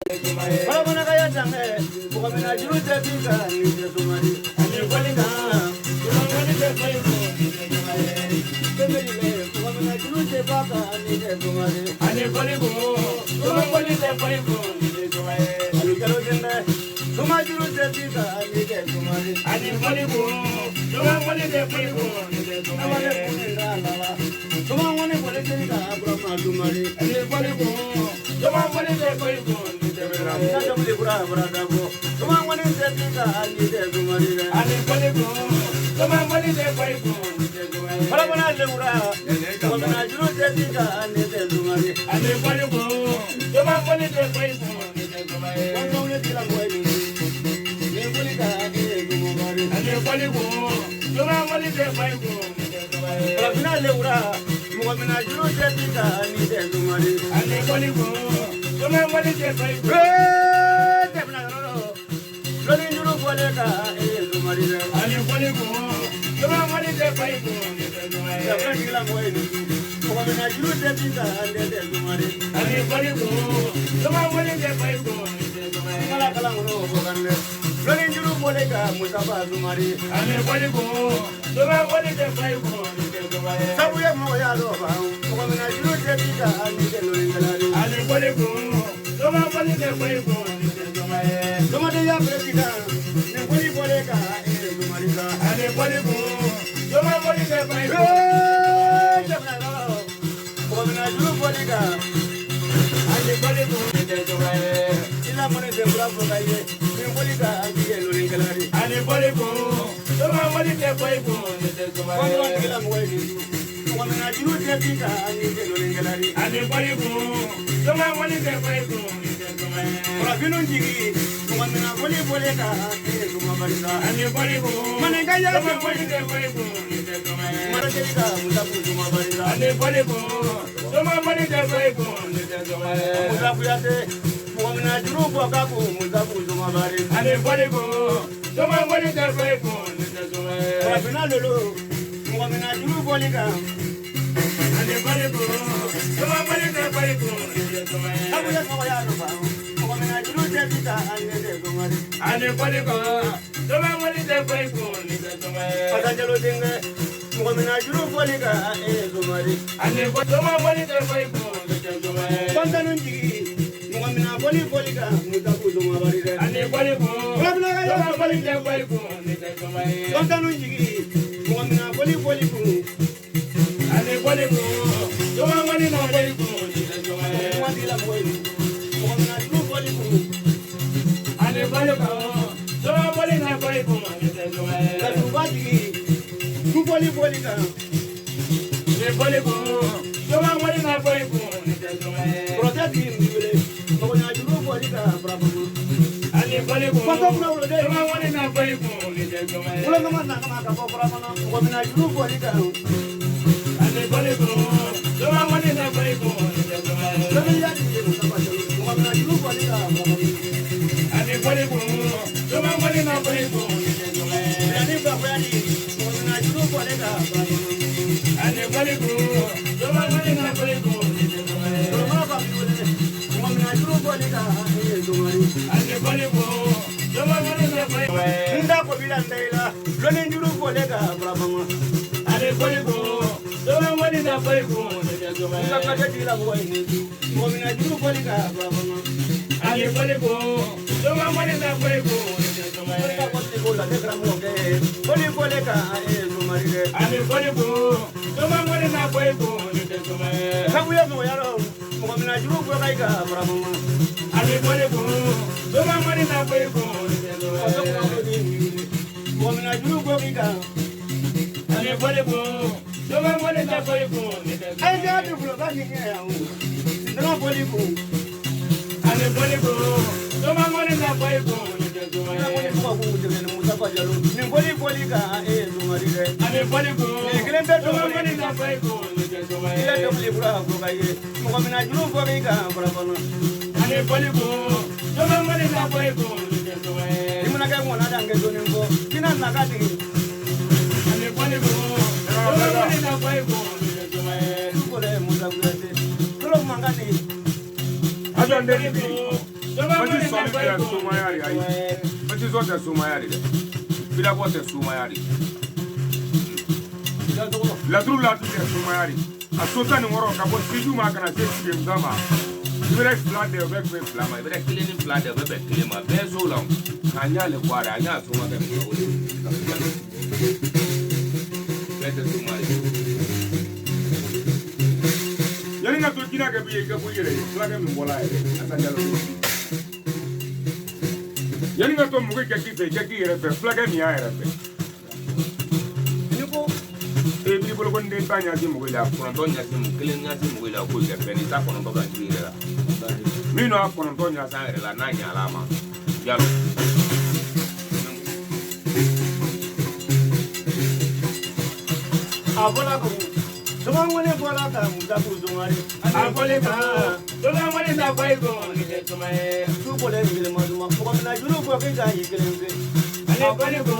Mana kaya jange, bukan mina juru tepika ni jesumari. Ani palinga, bukan mina tepika ni jesumari. Kembali le, bukan mina juru tepaka ni jesumari. Ani palinga, bukan mina tepika ni jesumari. Alu jalo jende, cuma juru tepika ni jesumari. Ani palinga, bukan mina tepika ni jesumari. Namanya puninda lala, cuma wane boleh tepika berapa jumari. Ani palinga, cuma boleh tepika. Kita boleh berada bo. Cuma wane tepika ni jesumari. Ani palinga, cuma boleh tepika. Para mana lewura, cuma mana juru tepika ni jesumari. Ani palinga, cuma boleh tepika ni jesumari. Kau ni bilang gue ni, ni boleh tak ni jesumari. Ani palinga, cuma boleh tepika ni jesumari. Para mana lewura, cuma mana juru tepika ni jesumari. Ani palinga, cuma boleh tepika. Lori juru boleh tak jesumari. Ani palinga, cuma boleh tepika ni jesumari. Siapa bilang gue ni, cuma mana juru tepika ni jesumari. Ani palinga, cuma boleh tepika ni jesumari. Malah kalau ngono bukan le. Lori juru boleh tak musaba jesumari. Ani palinga, cuma boleh tepika ni jesumari. Sabu yang mau ya lo bang, cuma mana juru tepika ni jesumari. Ani palinga, cuma boleh tepika ni jesumari. Cuma dia presiden, ni boleh tak jesumari. Ani palinga, cuma boleh tepika. Cuma mana juru boleh tak. Ani palinga ni jesumari. Sila mana sembra pokoknya, ni boleh tak dia lori kelari. Ani palinga, cuma boleh tepika ni jesumari. Kau kita mau ini, cuma mana juru tepika ni lori kelari. Ani palinga, cuma boleh tepika ni jesumari. Kalau binun jigi, cuma mana boleh tak cuma barisa. Ani palinga, mana kaya cuma boleh tepika ni jesumari. Mana cerita musabu cuma barisa. Ani palinga, cuma boleh tepika ni jesumari. Musabu ya te, cuma mana juru bokaku musabu cuma barisa. Ani palinga, cuma boleh tepika ni jesumari. Kalau binun dulu, cuma mana juru boleh kan. Ani palinga, cuma boleh tepika ni jesumari. Aku ya kau ya lupa. Ani palinga, cuma boleh tepika ni jesumari. Pasal jalo tinggal, cuma mana juru palinga jesumari. Ani cuma boleh tepika ni jesumari. Pasal nunji, cuma mana boleh palinga musabu cuma barisa. Ani palinga, cuma boleh tepika ni jesumari. Pasal nunji, cuma mana boleh palinga. Ani palinga, cuma mana tepika ni jesumari. Cuma dia boleh, cuma mana juru palinga. Ani palinga, cuma boleh tepika ni jesumari. Kalau bagi, tu boleh kan? Ni palinga, cuma boleh tepika ni jesumari. Proses ini boleh, pokoknya juru boleh kan berapa? Ani palinga, cuma boleh tepika ni jesumari. Kalau nama kau berapa? Pokoknya juru boleh kan? Ani palinga, cuma boleh tepika ni jesumari. Kalau jadi cuma juru boleh kan berapa? Ani palinga, cuma boleh tepika ni jesumari. Ani berapa ni? Pokoknya juru boleh kan berapa? Ani palinga, cuma boleh tepika ni jesumari. Kalau berapa boleh? Pokoknya juru boleh kan jesumari. Ani palinga, cuma boleh tepika. Indah kau bilang dah, lori juru boleh kan berapa? Ani palinga, cuma boleh tepika ni jesumari. Kita kerja di labuan ini, pokoknya juru boleh kan berapa? Ani palinga, cuma boleh tepika ni jesumari. Kita pasti bola dekram oke, boleh kan jesumari. Ani palinga, cuma boleh tepika ni jesumari. Kamu yang mau ya lo, pokoknya juru boleh kan berapa? Ani palinga, cuma boleh tepika ni jesumari. Pokoknya juru boleh kan. Ani palinga, cuma boleh tepika ni jesumari. Ayo jangan dulu lagi ya. Jangan boleh bu. Ani palinga, cuma boleh tepika ni jesumari. Aku ni bukan musaba jalo. Ni boleh kan jesumari. Ani palinga, ni kelente cuma boleh tepika ni jesumari. Dia tak boleh berapa kaya. Pokoknya juru boleh kan berapa? Ani palinga, cuma boleh tepika ni jesumari. Di mana kau nak ada angkat ni ko? Kina nak ada. Ani palinga, cuma boleh tepika ni jesumari. Boleh musabu ya te. Kalau mangani. Ada ndeni bi. Cuma ya Sumayari ai. Mati zo ta Sumayari. Bila ko ta Sumayari. La trouve la toute Sumayari. A sota ni woro ka bo siju ma kana se siju zama. Ibere flat de obek be flama, ibere kileni flat de obek kilema bezo long. Kanya le kwara anya so ma ka mi o. Lete Sumayari. Yani nga to kina ka biye ka buyere, flag mi bola ere. Asanja lo. Yani nga to muge ka ki ere fe flag mi ya ere fe. E bi bolo kon den tanya di mo ila kono to nya simu kelen nya simu ila ko je pe ni ta kono to ga ji ira mi no kono to nya sa ira la na nya alama ya abola ko so ma ngone bola ka mu ta ku zo ngari abole ka so ma ngone ta bai ko ni te to mai su bole mi le ma ma ko na juro ko ke ga yi kelen be ale bole ko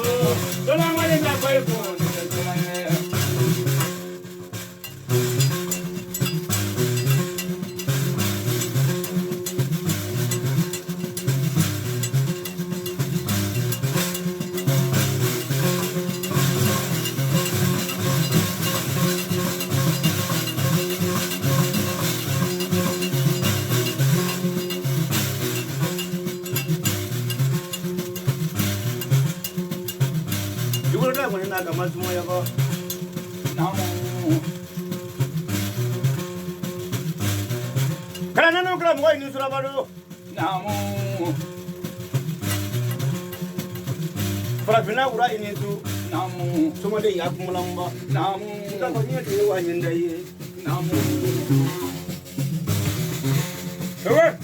so ma ngone ta bai ko ni te to mai Mazuma yako namu kana nanu kala mo ni sura bado namu fara bina ura ini tu namu somo de yakumula mba namu ka ko ni de wa nyinda yi namu ewe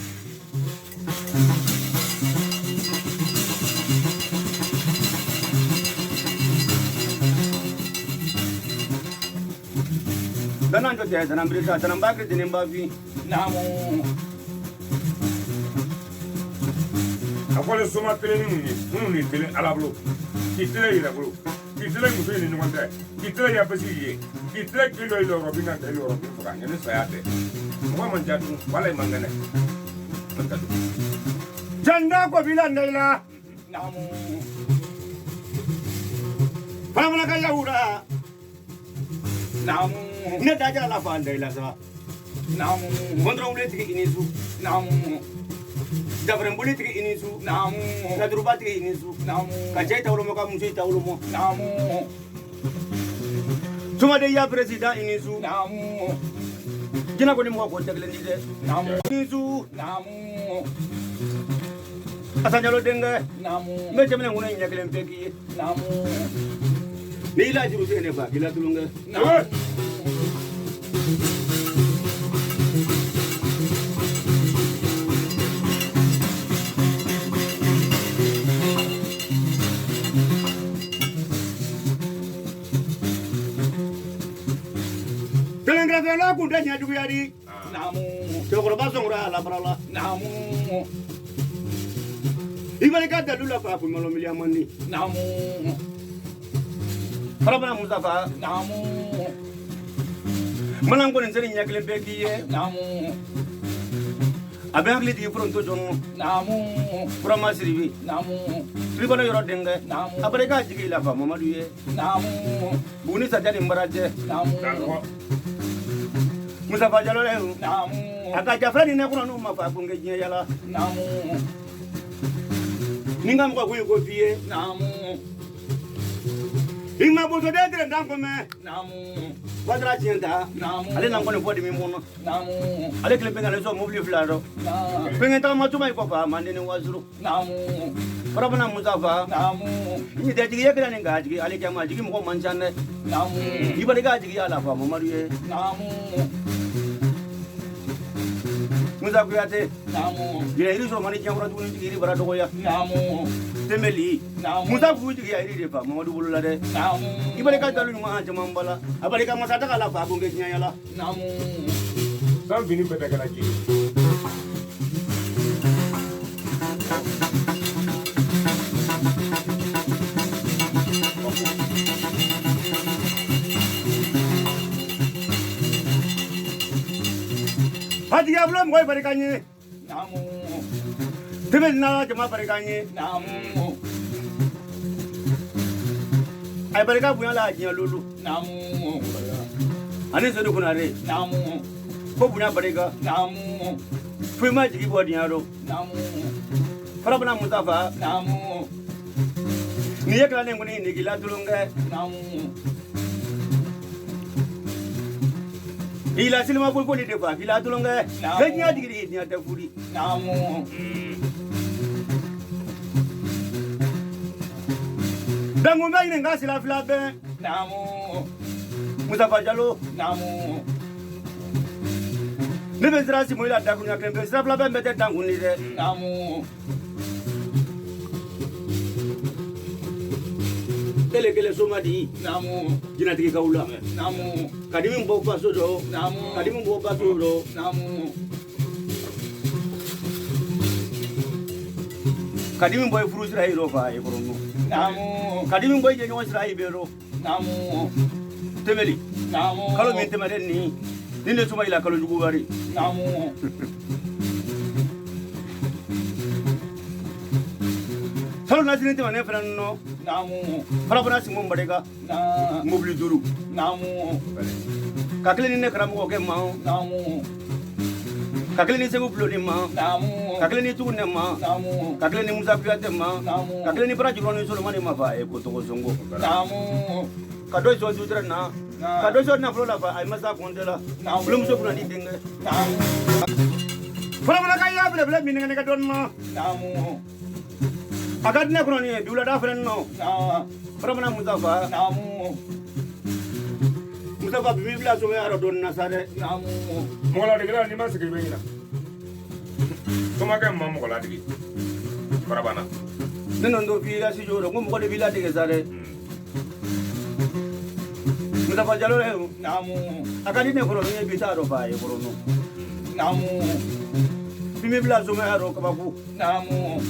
Danan ko tiya danan brika danan bakri dinin bafi namu akole soma tele ni tele alablo kitele ira bro kitele mu tele ni wanda kitele ya pasi ye kitele kilo ilo robina tele robin fuka ngene sayate mo man jatu wala mangane mantadu janda ko bilan naila namu pamana ka yaura namu ne daja la fanda ila sa namu gondra ule tiki inisu namu jabren buli tiki inisu namu kadruba tiki inisu namu kajai tawlo mo ka musi tawlo mo namu tuma de ya president inisu namu jina ko ni mo ko tegle ni de namu inisu namu asanyalo denga namu me jemne ngune nyakelen peki namu ni la jiru tene ba gila tulunga namu Telengravela kundanya duyari namu tokoro basongura la brala namu ibale ka dalula fa ku malo miliamani namu Parabana Mustafa namu Malango nzeri nyakle bekiye namu Abengli di fronto jono namu Kurama siribi namu Tribana yoro denga namu Abareka jigi la fa Mamadu ye namu Buni sajani mbaraje namu Mustafa jalo le namu Akaja frani ne kuna no mafa kunge yala namu Ninga mko ko fie namu Inga boto de dire ndango me namu Wadra tienda namu ale nango ne fodi mi mono namu ale kle benga lezo mobile flaro namu benga ta matuma iko fa mande ne wazuru namu Parabana Mustafa namu ni de jigi yekra ne gaji ale kama jigi mo manchane namu ibare gaji ala fa Mamadu ye namu Musa kuyate namu dire irizo mani jamra duni jigi bara to ya namu temeli namu Musa fuji ya iri fa Mamadu bulula de namu ibare ka dalu ma jama mbala abare ka masata kala fa bunge nya yala namu sam vini peta kala ji Hadi ablam koy barikanye namu Tebe na jama barikanye. Namu. Ay barika bunya la jinya lulu. Namu. Ani so do kunare. Namu. Ko bunya barika. Namu. Fuma jigi bo diaro. Namu. Farabana Mustafa. Namu. Ni yakla ne ngoni ni gila tulunga. Namu. Ila silma bol bol de fa gila tulunga. Ganya digiri ni ata furi. Namu. Dangu ngai ne ngasi la fila be. Namu. Mustafa Jalo. Namu. Ne be zira si moila da kunya klembe zira fila be mbete dangu ni de. Namu. Kele somadi. Namu. Jina tiki kaula. Namu. Kadimi mbo baso do. Namu. Kadimi mbo baso do. Namu. Kadimi mbo furu zira hiro fa e korono. Namu. Kadimi mbo je nyon zira ibero. Namu. Temeli. Namu. Kalo min temere ni. Ninde suma ila kalo jugu bari. Namu. Salo nasini temane fran no. Namu. Farabana si mbo barika. Na. Mobili duru. Namu. Kakle ni ne karamu ke ma. Namu. Kakle ni segu plodi ma. Namu. Kakle ni tu ne ma. Namu. Kakle ni musa piate ma. Namu. Kakle ni braji roni solo mani ma fa e ko to zongo. Namu. Kado so judra na. Kado so na flola fa ay masa kondela. Blum so kuna ni dinga. Namu. Farabana kaya bele min ne ka don ma. Namu. Agad ne kuna ni biula da fren no. Na. Farabana Mustafa. Namu. Mustafa bi bila so ya don na sare. Namu. Mola de gila ni ma sigi bengina. Toma ke mamma mola de. Farabana. Nenon do bila si joro ngum ko de bila de sare. Mustafa Jalo le. Namu. Agadi ne ko ni bi ta ro fa e ko no. Namu. Bi bila so ya ro ka ba ku. Namu.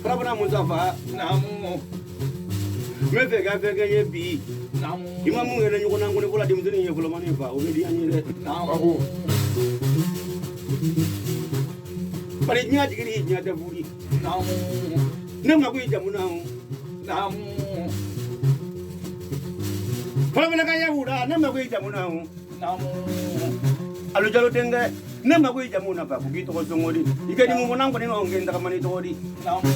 Farabana Mustafa. Namu. Me fe ga ye bi. Namu. Imamu ngene nyuko nangu ne kola dimdeni ye kola mani fa o di anyire. Namu. Pare nya digiri nya da buri. Namu. Ne ma ko jamu na o. Namu. Farabana kaya ura ne ma ko jamu na o. Namu. Alu Jalo tenge ne ma ko jamu na fa ko gi to ko zongodi. Ike di mo nangu ne no ngenda ka mani to di. Namu.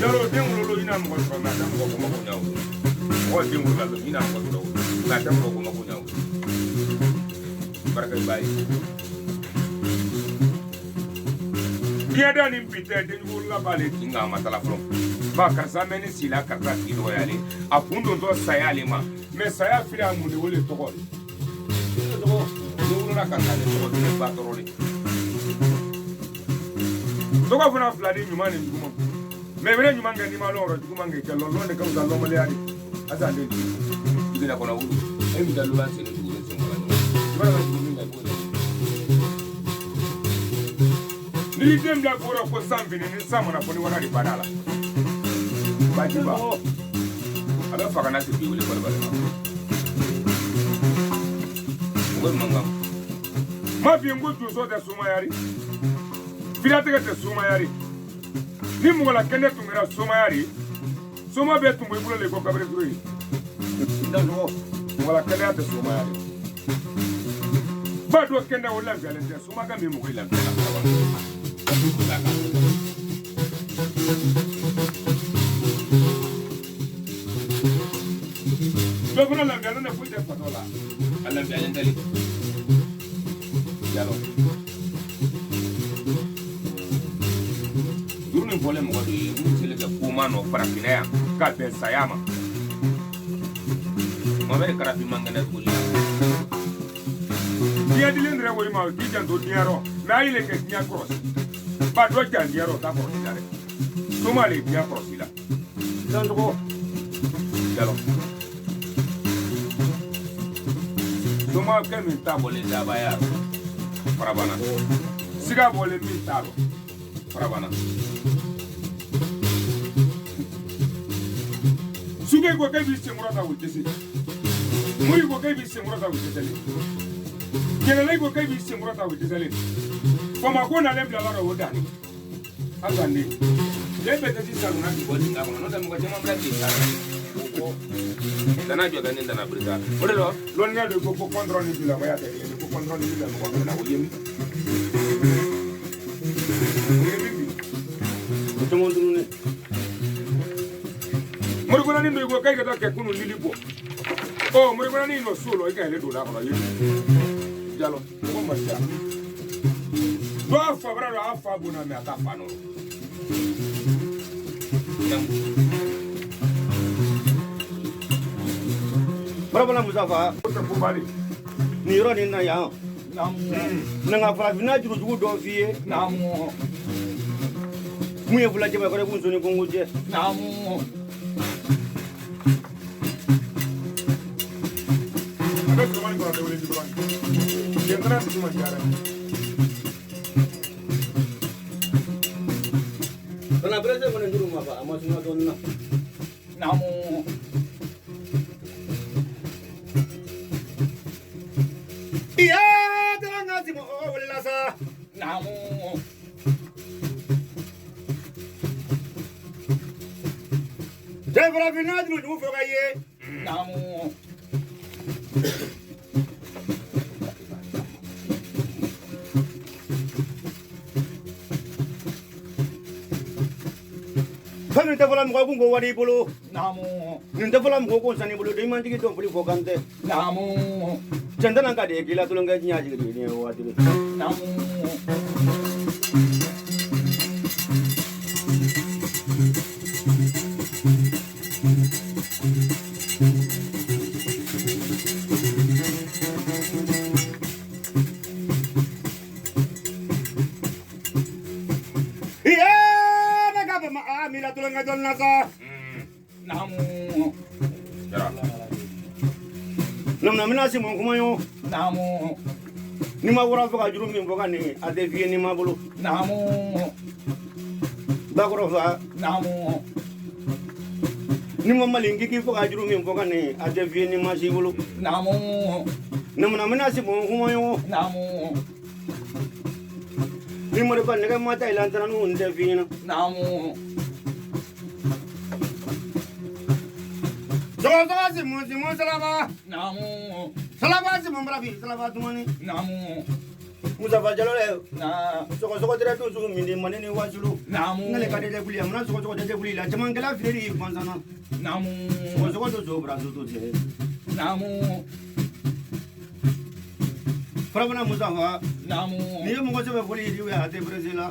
Jalo dengulo lo ina mo ko na dam ko mo ko nyawo. O dengulo lo ina mo ko na dam ko mo ko nyawo. Barka bayi. Dia da ni pite dengulo la bale kinga matala flo. Ba karsa meni sila karta kido yale. Apundo do sayale ma. Me saya fira mu ni wole to ko. Dengulo na karta ni to ni ba torole. To ko funa flani nyumani ngumo. Mais vrai ñu mangé ni ma loro du mangé ke lo ne kam za lo mali ali asa de dina ko na wudu ay mi dalu lan se du le se ngala wala ma du mi ngako ni dem da ko ro ko sambi ni samona ko ni wana di badala ba ji ba ada fa kana ti wuli ko bala ngol mangam ma fi ngutu so da suma yari filate ke suma yari ni mungala kende tungira soma yari soma be tumbo ibulo le ko kabre turi Ndano mungala kende ate soma yari ba do kende wala galente soma ga mi mo ila do funa la galene fu de fatola ala bi ayentali yalo Durun problème ko do mu tele ga kuma no parafina ka ben sayama mo mere karafi mangana ko li dia dilen re wo ma di jan do diaro na ile ke nya cross ba do jan diaro ta ko dare suma le dia cross ila ndano ko yalo suma ke min ta bole da baya parabana siga bole min talo parabana suge ko ke bi se murata wo tesi Muri ko kai bi semurata witizali. Kelele ko kai bi semurata witizali. Fama ko na lebla la ro dani. Azandi. Lebe tati saluna di bodi ngako no tamu ko jama brati sala. Dana jo dani dana brita. Ode lo nga do ko control ni bila waya te ko control ni bila ko na ko yemi. Tumo ndune. Muri ko na ni ko kai ka ke kunu lilipo. Oh, muri ko na ni no solo e ka le do la ko yemi. Jalo ko ma ja. Do afa bra do afa bona me ata pa no. Berapa Mustafa? Ni ro ni na ya. Nanga Farafina juru jugu do fiye. Muye bula jeba ko ko soni ko nguje. Ada teman ko ada wele diban. Jendra cuma cara. Kana berasa mana juru apa? Amas semua donna. Iya, terang ngasih mau boleh lasa. Jangan Farafina dulu dulu fokaye. Kami tak falam kau kau wari bulu. Ninta falam kau kau sani bulu. Diman tiga tu beli fokante. Jangan angkat dia gila tu lengkap nyaji ke dia awat itu. Iya, mereka bermaaf mila tu lengkap tu nasa. Namna mina si mon kuma yo ni ma wora fa juru min foga ni ade vie ni ma bulu ba ko fa ni ma malingi ki foga juru min foga ni ade vie ni ma si bulu namna mina si mon kuma yo ni mo ko ne ga ma ta ilan tan nu ade vie na Zoga si mon salama. Salama si mon bravi, salama tu mani. Mustafa Jalole. Soko tere tu sugu mindi mani ni wasulu. Ngale kade de kuliya mana soko de kuliya jaman kala firi konsana. Soko tu so brazo tu je. Prabana Mustafa. Ni mo ko se be kuli diwe ate Brazila.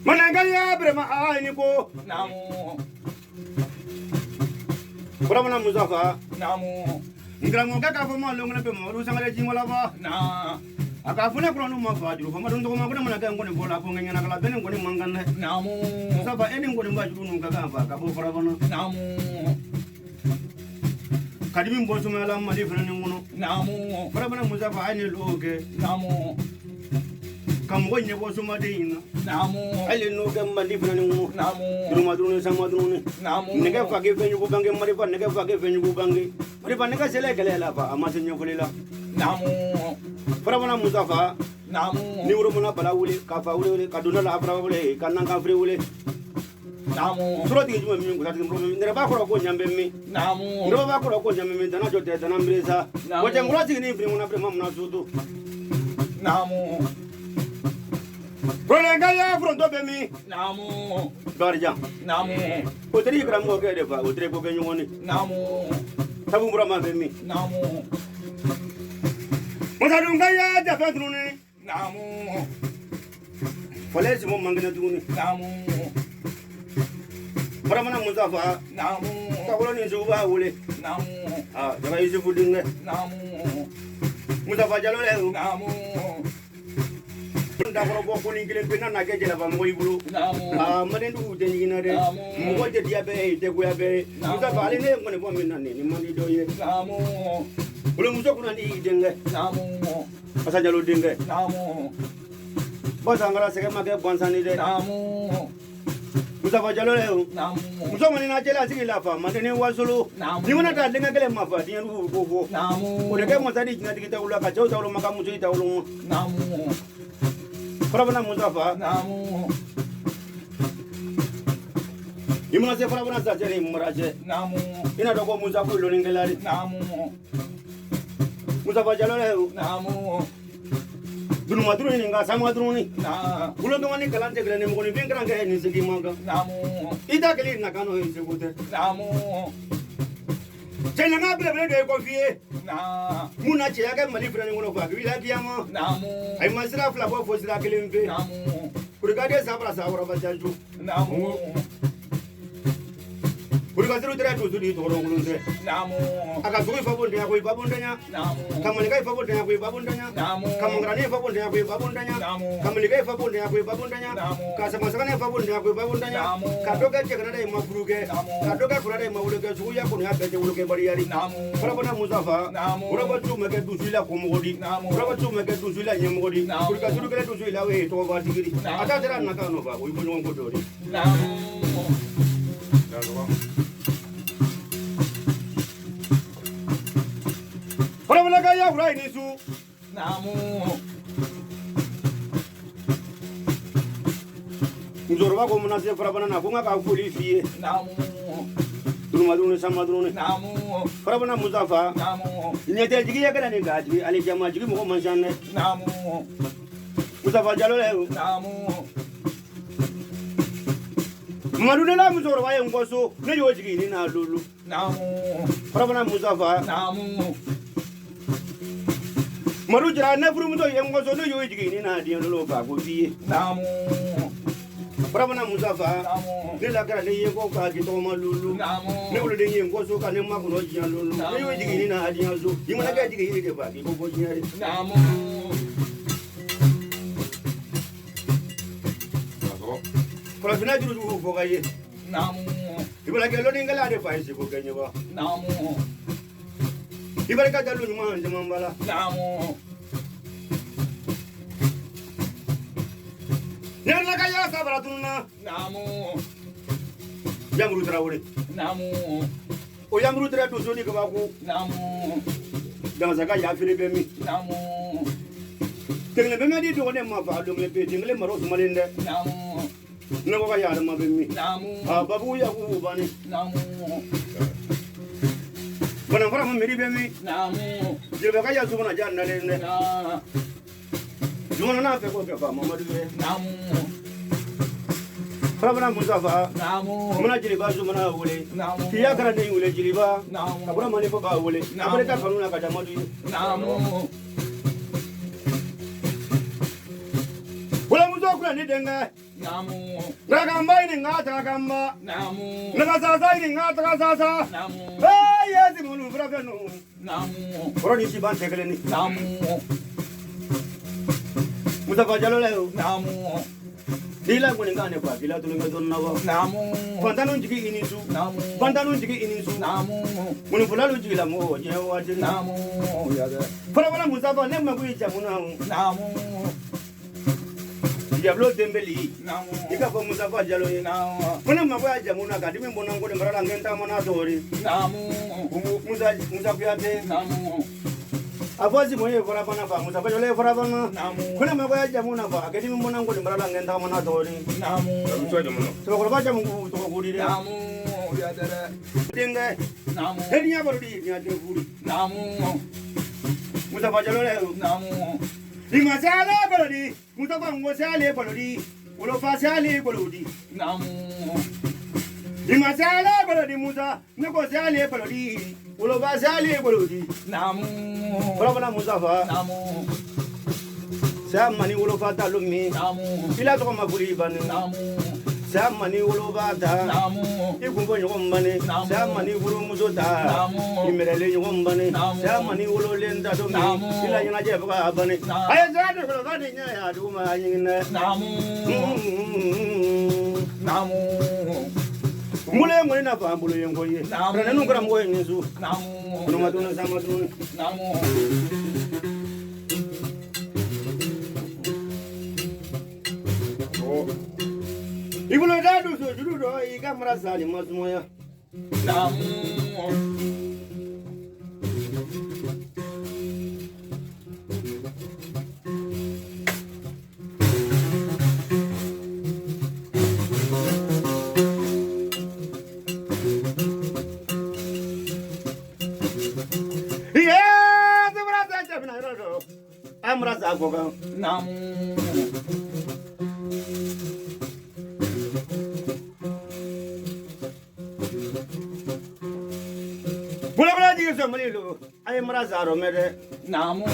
Manangaya brema ini ko. Prabana Mustafa. Ngramo kaka fama longna pe mo rusangale jimola ba. Akafuna krono ma fajuru fama ndo ma kuna manaka ngone bola ko ngenya na kala bene ngone mangana. Saba eni ngone mbajuru nu kaka ba ka bo prabana. Kadimi mbo sumala mali fana ngono. Prabana Mustafa ani loge. Kamu nye bo suma deina. Ale no ke mali fana ngono. Duma dunu sama dunu. Nega fage fenyu ko bange mari fa nega fage fenyu ko bange. Mari fa nega sele kele la fa amase nyo kolela. Prabana Mustafa. Ni wuro mona bala wule ka fa wule kaduna la abra wule kanang ka fre wule. Surati juma mi ngula tin problem ndere ba ko nyambe mi. Ndere ba ko nyambe mi dana jote dana mbreza. Wote ngula tin ni fre mona fre mamna sutu. Prolenga ya fronto be mi. Barja. Otri gram go ke defa otri ko ke nyoni. Tabu mura ma be mi. Musadunga ya jafa drone. Polisi mo mangena drone. Prabana Mustafa. Takolo ni zuba wule. Jaga Yusufu dinga. Mustafa Jalole. Ndakoro boko ni ngile pena na keje la ba moyi bulu. Mane ndu de nyina de. Mo de dia be de ko ya be. Mustafa ale ne ngone bo minna ni mandi doye. Bulu muso kuna ni denga. Asajalo dinge. Namu. Bosangara sege make bonsani de. Namu. Mustafa Jalo le. Namu. Muso mani na chela sigi la fa mandeni wasulu. Ni wana ta dinga kele mafa di ndu go. Namu. O de ke mo tadi jinga digita ula ka chau tawlo maka muso ita ulu. Namu. Farabana Mustafa. Namu. Imuna se farabana sa jeri muraje. Namu. Ina dogo Musa ko lo ningelari. Namu. Mustafa Jalo le. Namu. Dunu madru ni nga sama madru ni. Na. Bulo do mani kalante kele ne mo ni vinkran ke ni sigi manga. Namu. Ida kele na kano hi se gute. Namu. Chena nga bele de ko fie. Na. Muna che ya ke mali frani ngono fa bi la kiyama. Namu. Ay masira fla bo fo sira kele mbe. Namu. Kurigade sabra sa ora ba janju. Namu. Kurigade tere to sudi to ro ngulunde. Namu. Aka sugi fa bonde ya ko ba bonde nya. Namu. Kamani kai fa bonde ya ko ba bonde nya. Namu. Kamangrani fa bonde ya ko ba bonde nya. Namu. Kamani kai fa bonde ya ko ba bonde nya. Namu. Ka sama sama ne fa bonde ya ko ba bonde nya. Namu. Ka doga che kana dai ma furuge. Namu. Ka doga fura dai ma wuluge sugu ya ko ya bete wuluge bari yari. Namu. Farabana Mustafa. Namu. Uraba tu meke du suila ko mogodi. Namu. Uraba tu meke du suila nyemogodi. Namu. Kurika suru kele du suila we to ba tigiri. Namu. Ata tera naka no ba ko ibo ngo dori. Namu. Farabana ka ya fura ni su. Namu. Nzorba ko muna se farabana na ko ngaka fuli fie. Namu. Dunu sama dunu. Namu. Farabana Mustafa. Namu. Nyete jigi ya kana ni gaji ali jama jigi mo man sanne. Namu. Mustafa Jalo le. Namu. Madune la muzorba ye ngoso ne yo jigi ni na lulu. Namu. Farabana Mustafa. Namu. Maru jira na furu muso ye ngoso ne yo jigi ni na di lulu ba ko fie. Namu. Farabana Mustafa. Namu. Ne la kana ne ye ko ka ki to ma lulu. Namu. Ne wulu de ye ngoso ka ne ma ko no jian lulu. Ne yo jigi ni na di zo. Yimana ka jigi ni ke ba ki ko ko jiari. Namu. Farabana juru ko ga ye. Namu. Ibala ke lo ningala de fa isi ko kenye ba. Namu. Ibala ka jalu ma ndema mbala. Namu. Nella ka ya sabra tunna. Namu. Yamru Traore. Namu. O yamru Traore to zoni ka ba ko. Namu. Dans sa ka ya fili be mi. Namu. Tengle be me di to ne ma fa do me pe tengle maro sumalinde. Namu. Ne ko ka ya ma be mi. Namu. Ah babu ya ko bani. Namu. Bana fara ma meri be mi. Namu. Jilbe ka ya subana jan na le ne. Na. Jumana na fe ko ke fa Mamadu be. Namu. Farabana Mustafa. Namu. Muna jiliba sumana wule. Namu. Kiya kana ne wule jiliba. Namu. Abura mani fa ba wule. Abure ka kanuna ka jamadu. Namu. Wala muzo kula ni denga. Namu. Ngakamba ini ngata kamba. Namu. Ngakasasa ini ngata sasa. Namu. Yesi mulu frafenu. Namu. Oroni siban tekele ni. Namu. Mustafa Jalo le. Namu. Dila ngone ngane kwa dila tulunga donna wa. Namu. Pantanu jigi inisu. Namu. Pantanu jigi inisu. Namu. Munu fulalu jigi la mo je wa je. Namu. Yaga. Farabana Mustafa ne magu jamuna. Namu. Diablo Dembeli. Namu. Ika fa Mustafa Jalo ye. Namu. Muna magu jamuna ka dimi mbona ngode marala ngenta mana tori. Namu. Musa Piate. Namu. Abazi moye farabana fa Mustafa Jalo farabana. Namu. Kuna magu jamuna fa ka dimi mbona ngode marala ngenta mana tori. Namu. So ko ba jamu to ko gudi de. Namu. Yaga. Dinga. Namu. Henya barudi nya de furi. Namu. Mustafa Jalo le. Namu. Imasale barudi. Mustafa ngosale barudi. Ulo fa sale barudi. Namu. Imasale barudi Musa. Neko sale barudi. Ulo fa sale barudi. Namu. Farabana Mustafa. Namu. Sa mani ulo fa talumi. Namu. Ila to ma furi ban. Namu. Sa mani ulo fa ta. Namu. Ikumbo nyombane. Sa mani uru muso ta. Namu. Imerele nyombane. Namu. Sa mani ulo lenda do mi. Namu. Ila yana je ba bane. Namu. Aya za do ko ga nya ya du ma nyine. Namu. Namu. Mule mule na fa mbulu yengo ye. Namu. Rene nu kram go yensu. Namu. Kuno matuna sama tunu. Namu. fo Ibulo dadu so juru do iga mraza ni masmoya. Namu. Yeah, the mraza jabna rodo. Amraza goga. Namu. Bula digi so malilu. Ay mraza ro mede. Namu.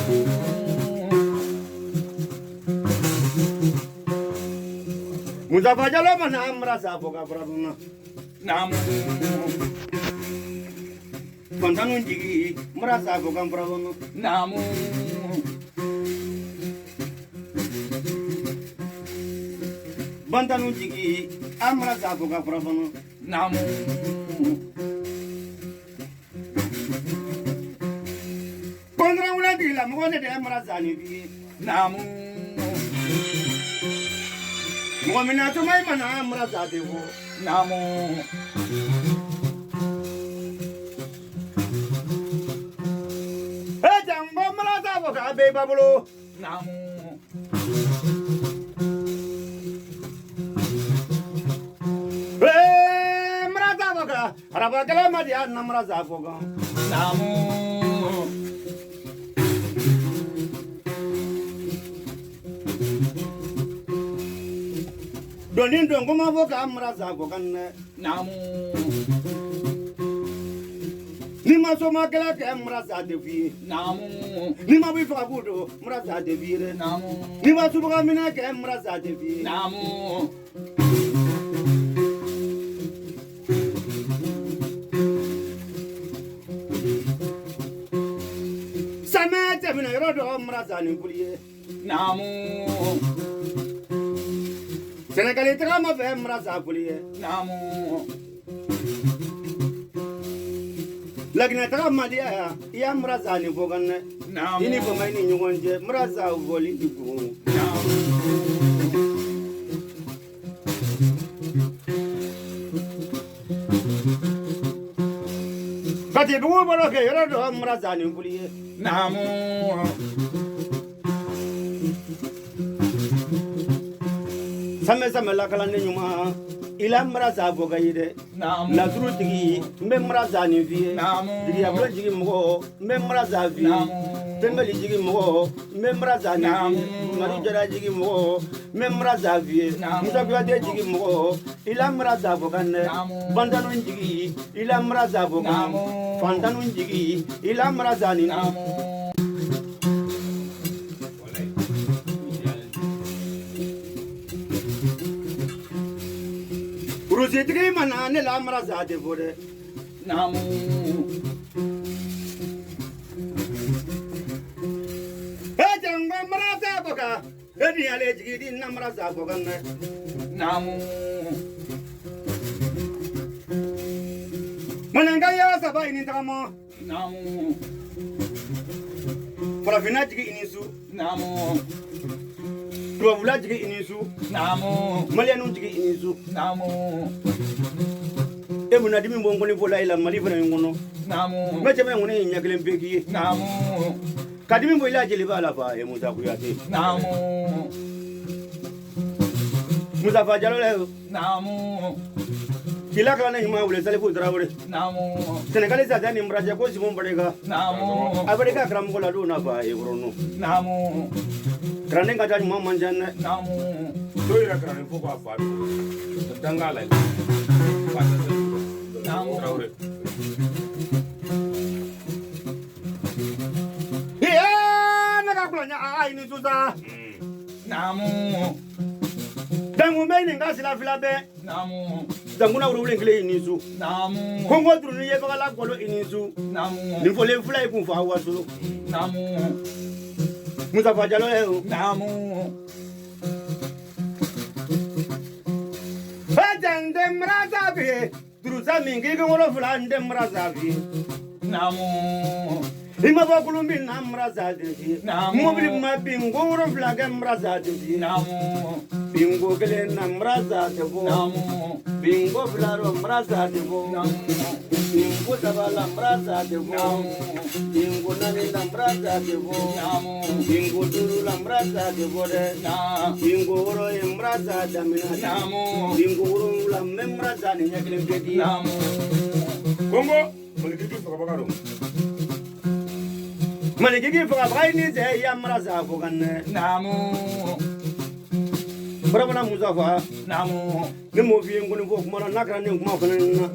Muzafa jalo mana amraza goga brabuna. Namu. Kontanu jigi mraza goga brabuna. Namu. Bantanu jigi amraza goga brabuna. Namu. Kondra una dila mone de amraza ni bi. Namu. Mwamina to mai mana amraza de wo. Namu. Hey, jambo mraza goga be babulo. Namu. Hey, mraza goga. Rabagala madia namraza goga. Namu. Donin don kuma voka amraza goga ne. Namu. Ni ma so ma kala ke amraza de vi. Namu. Ni ma bi fa budo mraza de vi re. Namu. Ni ma su buga mina ke amraza de vi. Namu. Sama te bina rodo amraza ni kuliye. Namu. Senegali tra ma ve amraza kuliye. Namu. Lagna tra ma dia ya amraza ni voga ne. Namu. Ini ko mai ni nyonje mraza voli diku. Namu. Kati bu bolo ke rodo amraza ni kuliye. Namu. Sama la kala ne nyuma ila mraza voga yide. Namu. La turu tigi mbe mraza ni vie. Namu. Digi ablo jigi mo mbe mraza vie. Namu. Tembeli jigi mo mbe mraza ni Namu. vie. Mari jara jigi mo mbe mraza vie. Namu. Musa kwa de jigi mo ila mraza voga ne. Namu. Bandanu jigi ila mraza voga. Namu. Fantanu jigi ila mraza ni. Namu. Urusi tigi mana ne la mraza de vore. Namu. Jangwa mraza voga. Edi ale jigi di na mraza voga ne. Namu. Mananga ya saba ini tamo. Namu. Farafina jigi inisu. Namu. Tuwavula jigi inisu. Namu. Malianu jigi inisu. Namu. Ebu na dimi mbongo ni vola ila mali vana ngono. Namu. Meche me ngone nyakile mpeki. Namu. Kadimi mbo ila jeli bala fa e musa kuyate. Namu. Musa fa jalo le. Namu. Kila kala na nyuma ule sale fu drawore. Namu. Senegalese adani mraja ko simon barega. Namu. Abarega kram ko la do na fa e grono. Namu. Krane ngata ni mama janna. Namu. toyira kana fo ko afa danga la Namu. Traore Ya na ka kula nya ai ni suza. Namu. Dangu me ni ngasila fila be. Namu. Dangu na urule ngile ni su. Namu. Kongo turu ni ye bagala kolo ini su. Namu. Ni fole fula iku fa wasu. Namu. Musa fa jalo le. Namu. Bajang dem raza bi. Durusa mingi ngolo fula dem raza bi. Namu. Ima ba kulumbi nam raza bi. Namu. Mo bi ma bi ngoro fula dem raza bi. Namu. bingo kelen na mraza tebo Namu. bingo blaro mraza tebo bingo sabala mraza tebo bingo nani na mraza tebo bingo duru la mraza tebo de bingo oro mraza damina bingo oro la mraza ni nyakile mpedi Kongo malikiki fakabakaro malikiki fakabakari ni ze ya mraza fokanne Namu. Brabana Muzafa, Namu. the movie and going to walk more than Nakran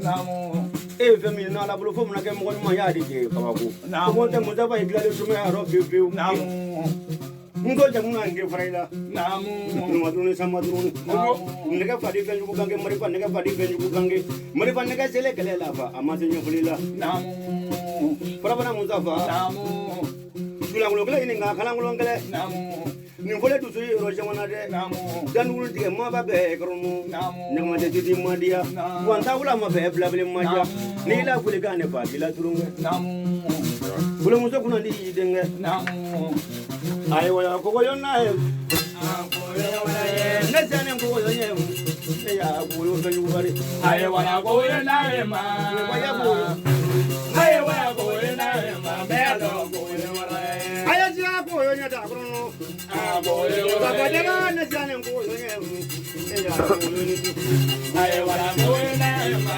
Namu. Even not able to form like a more Mayadi, Kawaku. Now, what the Muzafa is glad to me, I rob you. Namu. Mungo Jamun and Gefreda. Namu. Madun Samadun. Nega Fadi Ganjukange, Maripa Nega Fadi Ganjukange, Maripa Nega Selekele Lava, Amazon Fulila. Namu. Brabana Muzafa. Namu. Julangola in Kalangalangale. Namu. Ni vole tu sui rojamana de dan wul de ma ba be kromu ne ma de di madia wanta wula ma be blabele madia ni la fule gane ba bila turunga bule muso kuna di denge ay wala ko ko yonna e ne jane ko yo nye e ya ko yo ganyu bari Ay wala ko yona e ma. Ay wala ko yona e ma. Me do ko yona e. ay ja ko yo nya da krono ba de ma ne jane ko yo nye e ya ko yo ni Ay wala ko yona e ma.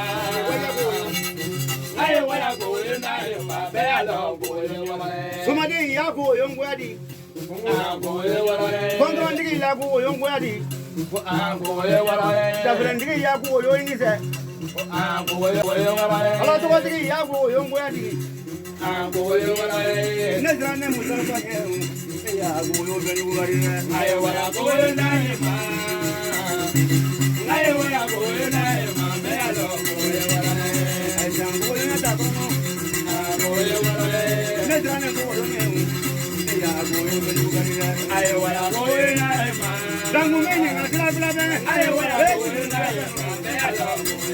Ay wala ko yona e ma. Me do ko yona e. suma de ya ko yo ngwadi kondo ndigi la ko yo ngwadi da ndigi ya ko yo ni se ala to ndigi ya ko yo ngwadi ne jane musarfa ya ko yo ben ngwadi Ay wala ko yona e ma. Ay wala ko yona e ma. Me do ko yona e. ay jang ko yo da ko ne jane ko yo ne ya ko yo ben ngwadi Ay wala ko yona e ma. dangu menye ngala bila be Ay wala ko yona e ma. Me do ko